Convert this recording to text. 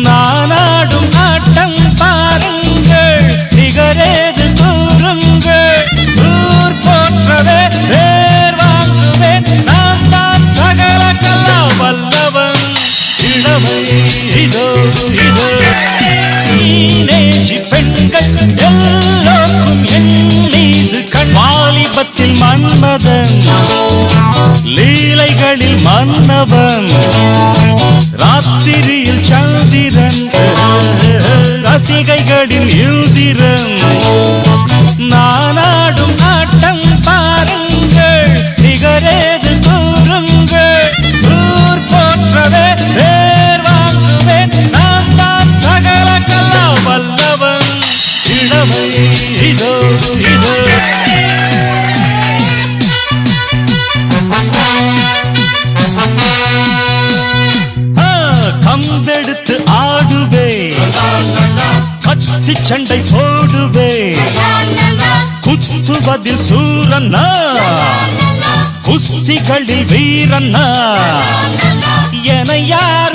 நானாடும் ஆட்டம் பாருங்கள், நிகரேது கூறுங்கள். ஊர் போற்றவே பேர் வாங்குவேன், நான் தான் சகல கலா வல்லவன். இளமை இதோ இதோ நீனேஜி பெண்கள் எல்லோருக்கும் என் மீது கண். வாலிபத்தில் மன்மதன், லீலைகளில் மன்னவன், ராத்திரியில் சந்திரன், ரசிகைகளில் யுதிரன். நானாடும் ஆட்டம் பாருங்கள், நிகரேது கூறுங்கள். ஊர் போற்றவே பேர் வாங்குவேன், நான் தான் சகல கலா வல்லவன். இளமை இதோ இதோ கம்பெடுத்து ஆடுவே, கத்தி சண்டை போடுவே, குத்துவதில் சூரன்னா, குஸ்திகளில் வீரன்னா, என யாரும்